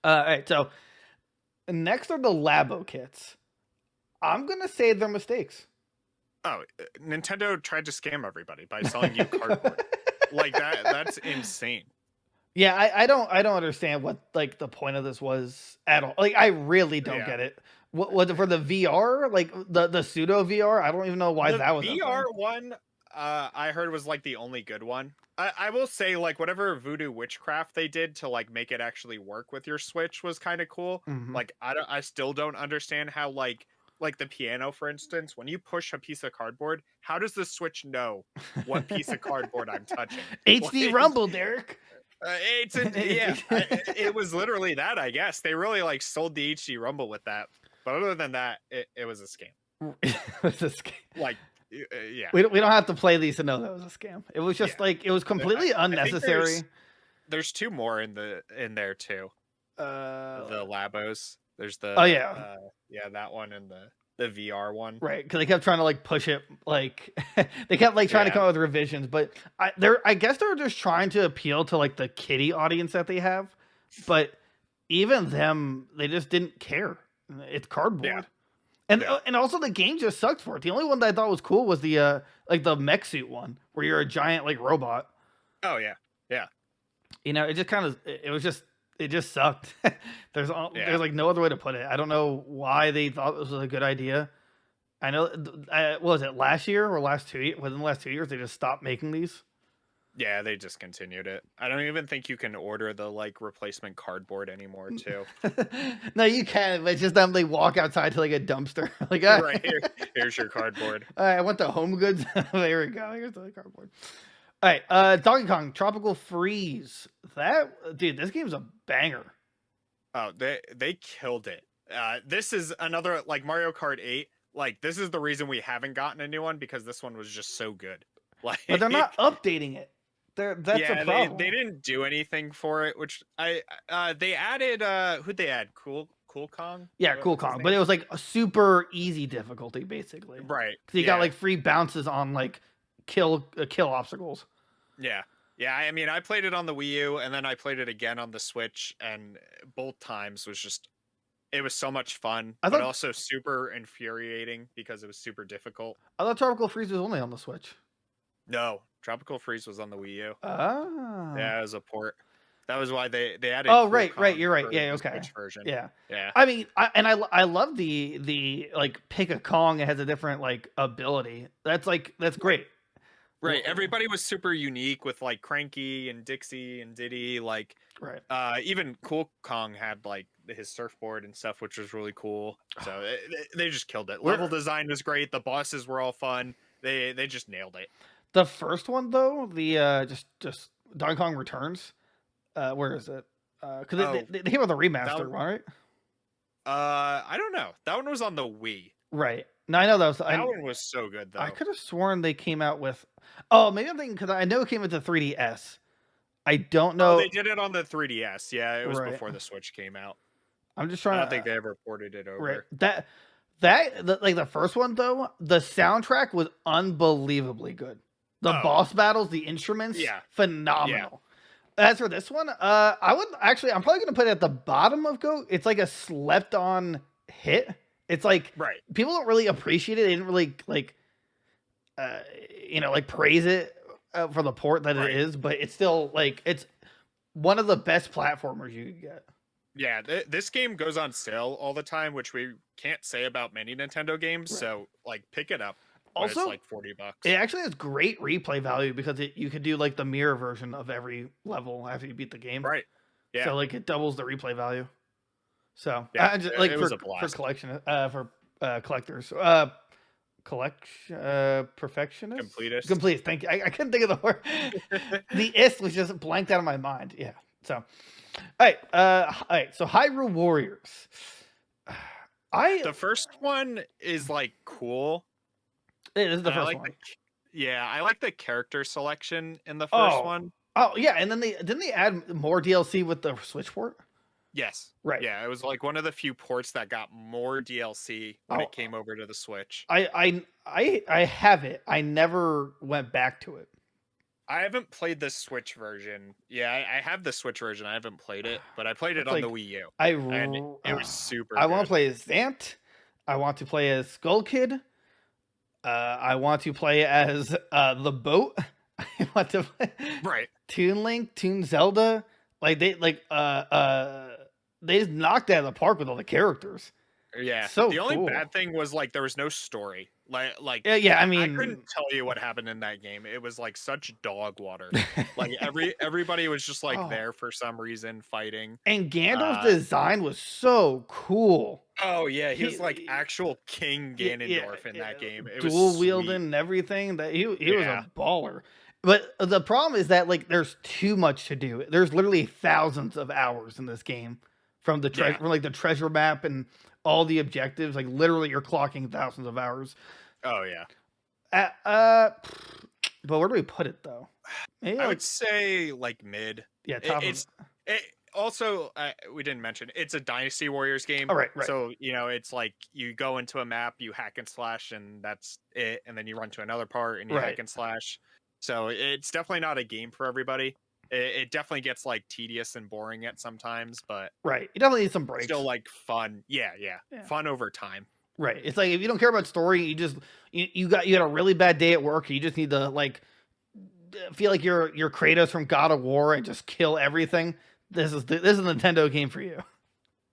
All right, so next are the Labo Kits. I'm gonna say they're mistakes. Oh, Nintendo tried to scam everybody by selling you cardboard. Like that's insane. Yeah, I don't understand what like the point of this was at all. Like I really don't Yeah. get it. What was it for the VR? Like the pseudo VR? I don't even know why The that was a VR thing. one, I heard was like the only good one. I will say, like, whatever voodoo witchcraft they did to like make it actually work with your Switch was kind of cool. Hmm. Like, I still don't understand how like the piano, for instance, when you push a piece of cardboard, how does the Switch know what piece of cardboard I'm touching? HD Like, Rumble, Derek. it's in yeah, it was literally that. I guess they really like sold the HD Rumble with that. But other than that, it was a scam. It's a scam. Like, yeah. We don't have to play these to know that was a scam. It was just Yeah. like it was I completely I think unnecessary. there's 2 more in there too. Uh, The Labos. There's oh the, yeah, yeah, that one and the VR one. right. Because they kept trying to like push it, like they kept like trying to Yeah, come up with revisions. But I guess they're just trying to appeal to like the kiddie audience that they have. But even them, they just didn't care. It's yeah, cardboard. And yeah. and also the game just sucked for it. The only one that I thought was cool was the like the mech suit one where you're a giant like robot. Oh, yeah. Yeah, It just kind of it just sucked. yeah. There's like no other way to put it. I don't know why they thought this was a good idea. I know what was it last year or last 2 years? Within the last 2 years, they just stopped making these. Yeah, they discontinued it. I don't even think you can order the, like, replacement cardboard anymore too. No, you can, but it's just them. They walk outside to like a dumpster. Like, Right here, here's your cardboard. I went to Home Goods. There we go. Here's the cardboard. All right, Donkey Kong Tropical Freeze. That dude, this game's a banger. Oh, they killed it. This is another like Mario Kart 8. Like, this is the reason we haven't gotten a new one because this one was just so good. But they're not Like, updating it. That's a yeah, they problem. didn't do anything for it, which they added who'd they add? Cool Kong? Yeah, Cool What's his Kong, but name? it was like a super easy difficulty basically. Right. Because you got Yeah. like free bounces on like kill obstacles. Yeah. Yeah, I mean, I played it on the Wii U and then I played it again on the Switch, and both times was just it was so much fun, I but thought also super infuriating because it was super difficult. I thought Tropical Freeze was only on the Switch. No, Tropical Freeze was on the Wii U. Ah. Yeah, it was a port. That was why they added Oh, Cool right. Kong You're right. for Yeah. the Okay. Switch version. Yeah. Yeah. I mean, I love the like pick a Kong. It has a different like ability. That's Right. great. Right. Everybody was super unique with like Cranky and Dixie and Diddy. Like, Right. even Cool Kong had like his surfboard and stuff, which was really cool. So they just killed it. Level Where design was great. The bosses were all fun. They just nailed it. the first one though, the just Donkey Kong Returns. Where is it? Because Oh, they came with a that remaster, was, right? I don't know. That one was on the Wii. Right. No, I know that was. That one was so good I though. could have sworn they came out with. Oh, maybe I'm thinking because I know it came with the 3DS. I don't Oh, know. they did it on the 3DS. Yeah, it was Right. before the Switch came out. I'm just I trying don't to. think they ever ported it Right. over. Like the first one though, the soundtrack was unbelievably good. The Oh, boss battles, the instruments, yeah. Yeah. phenomenal. As for this one, I would actually, I'm probably gonna put it at the bottom of Go. It's like a slept on hit. It's like Right. people don't really appreciate it. They didn't really like, uh, like praise it for the port that it Right. is, but it's still like it's one of the best platformers you could get. Yeah, this game goes on sale all the time, which we can't say about many Nintendo games. Right. So, like, pick it up when it's Also, like $40. it actually has great replay value because you could do like the mirror version of every level after you beat the game. Right. Yeah. So like it doubles the replay value. So Yeah. like It was a blast. collectors, perfectionists, Completist. complete. Thank you. I couldn't think of the word. The ist was just blanked out of my mind. Yeah. So, all right. So Hyrule Warriors. I The first one is like cool. This is the And I first like one. yeah, I like the character selection in the first Oh, one. oh yeah, and then they add more DLC with the Switch port. Yes. Right. Yeah, it was like one of the few ports that got more DLC when Oh, it came over to the Switch. I have it. I never went back to it. I haven't played the Switch version. Yeah, I have the Switch version. I haven't played it, but I played it It's on the like Wii U, I and r- it was super I want to good. play as Zant. I want to play as Skull Kid. I want to play as the boat. I want to play Right. Toon Link, Toon Zelda. They just knocked it out of the park with all the characters. Yeah. So The only cool. bad thing was like there was no story. Yeah, yeah. I I couldn't mean, tell you what happened in that game. It was like such dog water. Like everybody was just like oh, there for some reason fighting. and Gandalf's Uh design was so cool. oh yeah, he was like He, actual King yeah, yeah, Ganondorf in that game. It was dual wielding sweet. and everything. That he was a Yeah. baller. But the problem is that like there's too much to do. There's literally thousands of hours in this game from the treasure Yeah. from like the treasure map and all the objectives. Like literally, you're clocking thousands of hours. Oh yeah. Uh, uh but where do we put it though? Maybe I like would say like mid. yeah, It, top of. it's it also we didn't mention it's a Dynasty Warriors game. All right, right, So it's like you go into a map, you hack and slash, and that's it. And then you run to another part and you right, hack and slash. So it's definitely not a game for everybody. It definitely gets like tedious and boring at sometimes, but right. You definitely need some breaks. still like fun. Yeah, yeah, Yeah. fun over time. Right. It's like if you don't care about story, you had a really bad day at work. You just need to like feel like you're Kratos from God of War and just kill everything. This is a Nintendo game for you.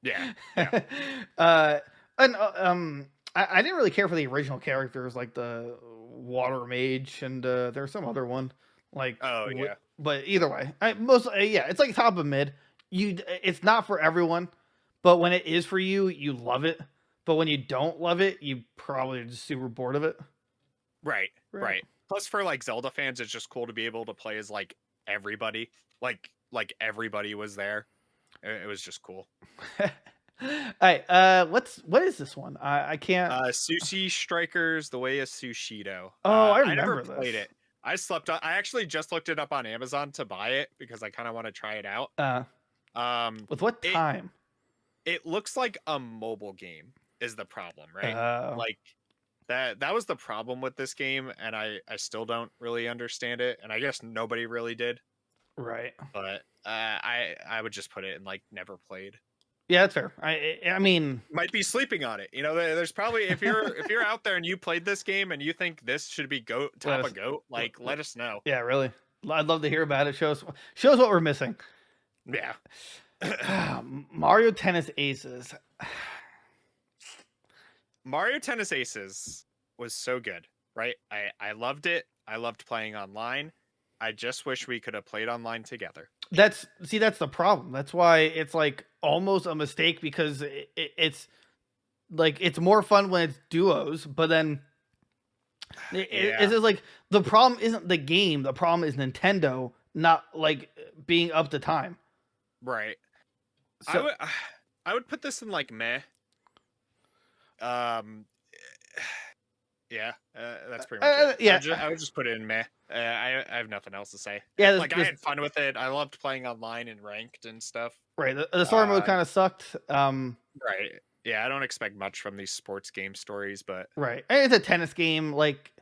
Yeah, yeah. uh, and I didn't really care for the original characters like the Water Mage and there's some other one like. Oh yeah, But either way, yeah, it's like top of mid. It's not for everyone, but when it is for you, you love it. But when you don't love it, you probably are just super bored of it. right, Right. right. Plus, for like Zelda fans, it's just cool to be able to play as like everybody. Like everybody was there. It was just cool. All right. What is this one? I can't. Sushi Strikers: The Way of Sushido. Oh, I I never remember played this. it. I actually just looked it up on Amazon to buy it because I kind of want to try it out. Uh, Um, with what it time? it looks like a mobile game is the problem, right? Oh, Like that was the problem with this game, and I still don't really understand it, and I guess nobody really did. right. But I would just put it in like never played. Yeah, that's fair. I mean, Might be sleeping on it. There's probably if you're out there and you played this game and you think this should be goat let top us. of goat, like let us know. Yeah, really. I'd love to hear about it. Shows what we're missing. Yeah. Mario Tennis Aces. Mario Tennis Aces was so good, right? I loved it. I loved playing online. I just wish we could have played online together. That's the problem. That's why it's like almost a mistake because it's like it's more fun when it's duos, but then Yeah. it's just like the problem isn't the game. The problem is Nintendo not like being up to time. Right. So I would put this in like meh. Um yeah, that's pretty much it. yeah, I would just put it in meh. I have nothing else to say. yeah. Like I had fun with it. I loved playing online and ranked and stuff. Right. The story mode Uh, kind of sucked. right. Yeah, I don't expect much from these sports game stories, but Right. And it's a tennis game. Like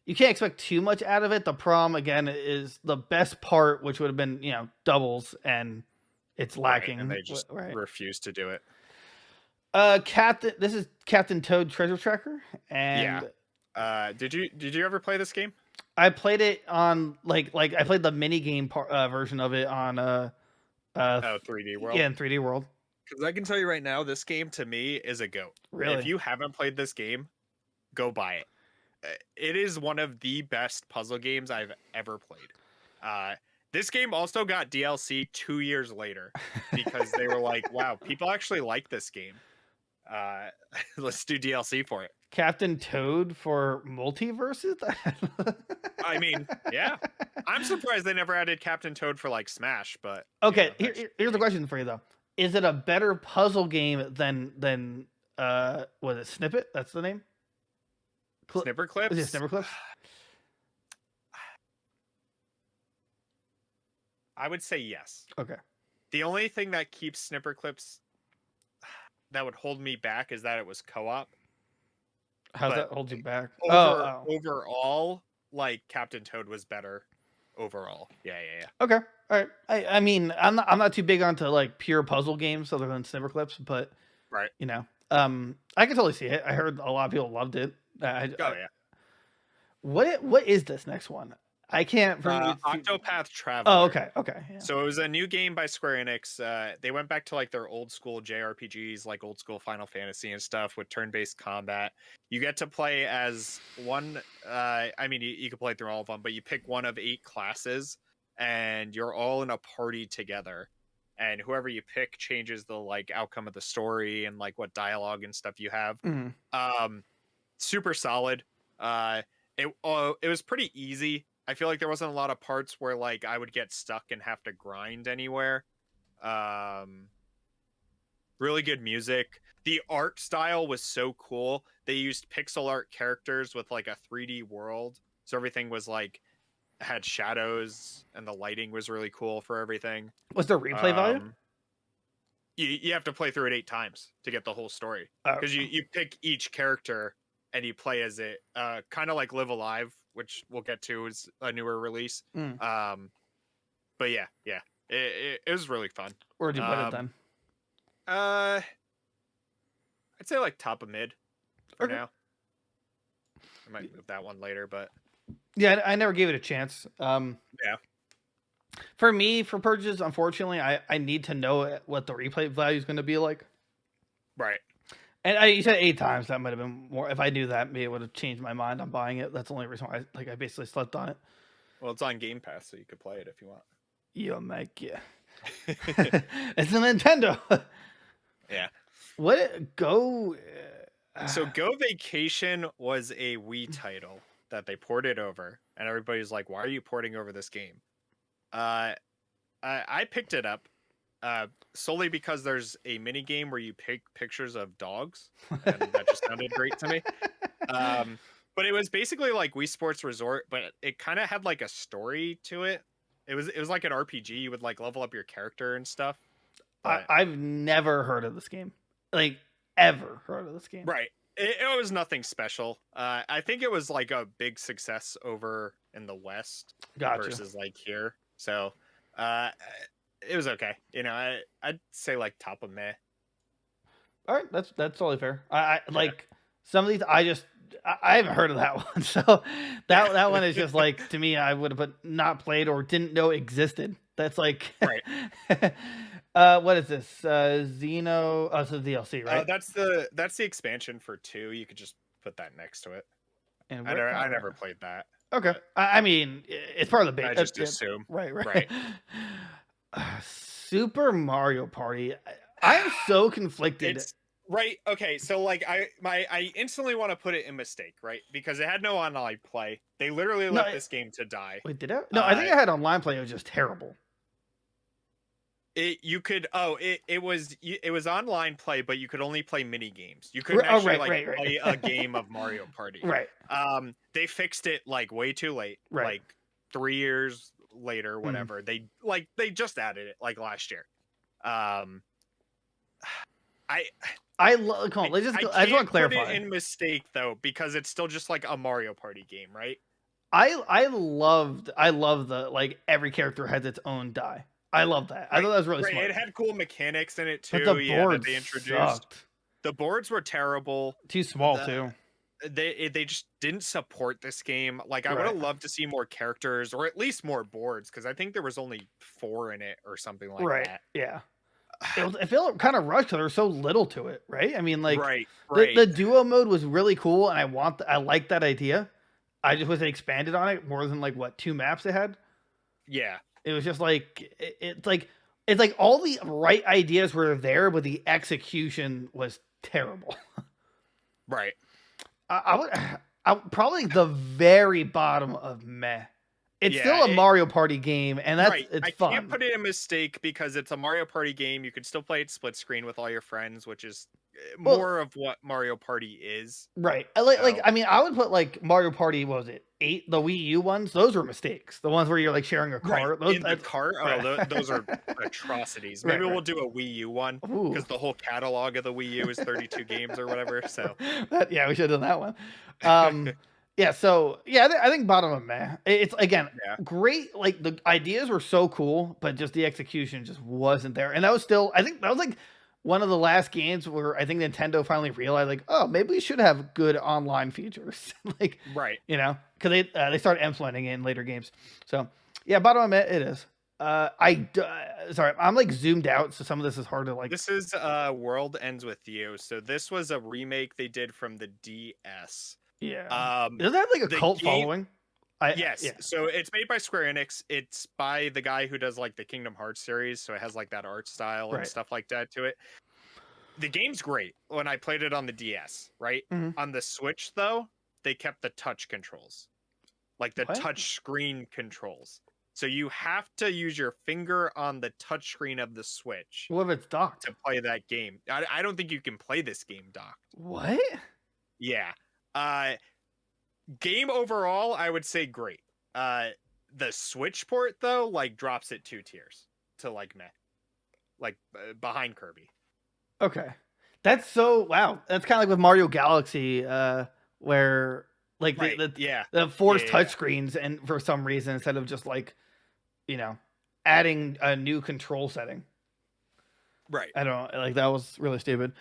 you can't expect too much out of it. The problem again is the best part, which would have been doubles, and it's lacking. and they just right. refuse to do it. Captain. This is Captain Toad Treasure Tracker, and Did you ever play this game? I played it on like I played the mini game version of it on 3D World. yeah, in 3D World. Because I can tell you right now, this game to me is a goat. Really? If you haven't played this game, go buy it. It is one of the best puzzle games I've ever played. This game also got DLC 2 years later because they were like, "Wow, people actually like this game. Let's do DLC for it." Captain Toad for multiverses. I mean, yeah, I'm surprised they never added Captain Toad for like Smash, but okay, here's the question for you though: is it a better puzzle game than was it Snippet? That's the name. Snipper Clips. Is it Snipper Clips? I would say yes. Okay. The only thing that keeps Snipper Clips that would hold me back is that it was co-op. How's But that hold you back? Overall, like Captain Toad was better. overall. Yeah, yeah, yeah. Okay. All right. I mean, I'm not too big onto like pure puzzle games other than Snipper Clips, but Right. I can totally see it. I heard a lot of people loved it. Oh yeah. What is this next one? I can't for me. Octopath Oh, Traveler. okay. Okay. Yeah. So it was a new game by Square Enix. They went back to like their old school JRPGs, like old school Final Fantasy and stuff with turn-based combat. You get to play as one. I mean, you can play through all of them, but you pick one of 8 classes, and you're all in a party together. And whoever you pick changes the like outcome of the story and like what dialogue and stuff you have. Mhm. Super solid. It was pretty easy. I feel like there wasn't a lot of parts where like I would get stuck and have to grind anywhere. Um, really good music. The art style was so cool. They used pixel art characters with like a 3D world, so everything was like had shadows and the lighting was really cool for everything. What's the replay value? You have to play through it 8 times to get the whole story Oh, because you pick each character and you play as it, kind of like Live Alive, which we'll get to is a newer release. mm. But yeah, it was really fun. Where'd you put it then? I'd say like top of mid for Okay. now. I might move that one later, but Yeah, I never gave it a chance. yeah, For me, for purchases, unfortunately, I need to know what the replay value is going to be like. right. And you said 8 times. That might have been more. If I knew that, maybe it would have changed my mind on buying it. That's the only reason why I basically slept on it. Well, it's on Game Pass, so you could play it if you want. You make yeah. It's a Nintendo. Yeah. What go? So Go Vacation was a Wii title that they ported over, and everybody's like, "Why are you porting over this game?" I picked it up solely because there's a mini game where you pick pictures of dogs, and that just sounded great to me. But it was basically like Wii Sports Resort, but it kind of had like a story to it. It was like an RPG. You would like level up your character and stuff. But, I've never heard of this game. Like ever heard of this game. right. It was nothing special. I think it was like a big success over in the West Gotcha. versus like here. So it was okay. I'd say like top of meh. All right, that's totally fair. I like some of these. I haven't heard of that one, so that one is just like to me. I would have put not played or didn't know existed. That's like Right. what is this? Xeno. Oh, it's a DLC, right? That's the expansion for 2. You could just put that next to it. And I never played that. Okay, I mean it's part of the base. I just assume. Right. Super Mario Party. I'm so conflicted. It's right. Okay, so like I instantly want to put it in mistake, right? Because it had no online play. They literally left this game to die. Wait, did I? No, I think I had online play. It was just terrible. It was online play, but you could only play mini games. You couldn't actually play a game of Mario Party. Right. They fixed it like way too late. Right. Like 3 years later, whatever. They just added it like last year. I love. Come on, I just want to clarify. Put it in mistake though, because it's still just like a Mario Party game, right? I love the like every character has its own die. I love that. I thought that was really smart. It had cool mechanics in it too. But the boards that they introduced. Sucked. The boards were terrible. Too small too. They just didn't support this game. Like I would have loved to see more characters or at least more boards because I think there was only 4 in it or something like that. Yeah. It felt kind of rushed because there was so little to it, right? I mean, like, right. The duo mode was really cool, and I like that idea. I just wish they expanded on it more than like what 2 maps they had. Yeah, it was just like it's like all the right ideas were there, but the execution was terrible. Right. I probably the very bottom of meh. It's still a Mario Party game, and it's fun. I can't put it in mistake because it's a Mario Party game. You can still play it split screen with all your friends, which is more of what Mario Party is. Right. Like I mean, I would put like Mario Party. What was it 8? The Wii U ones. Those were mistakes. The ones where you're like sharing a cart. Right. The cart. Oh, those are atrocities. Maybe we'll do a Wii U one because the whole catalog of the Wii U is 32 games or whatever. So we should have done that one. Yeah, so yeah, I think bottom of meh. It's again Yeah. great. Like the ideas were so cool, but just the execution just wasn't there. And that was still, I think that was like one of the last games where I think Nintendo finally realized, like, oh, maybe we should have good online features, like, Right. because they started implementing it in later games. So yeah, bottom of meh, it is. Sorry, I'm like zoomed out, so some of this is hard to like. This is World Ends With You. So this was a remake they did from the DS. Yeah, Um, does that have like a the cult game, following? yes. Yeah, So it's made by Square Enix. It's by the guy who does like the Kingdom Hearts series. So it has like that art style and right. stuff like that to it. The game's great when I played it on the DS, right? Mhm. On the Switch, though, they kept the touch controls, like the What? touch screen controls. So you have to use your finger on the touch screen of the Switch What if it's docked? to play that game. I don't think you can play this game docked. What? Yeah. Uh, game overall, I would say great. Uh, the Switch port though, like drops it 2 tiers to like meh, like behind Kirby. Okay. That's so wow. That's kind of like with Mario Galaxy, where like Right. Yeah. the Yeah. forced Yeah. Yeah. touchscreens, and for some reason instead of just like you know adding a new control setting. Right. I don't like that was really stupid.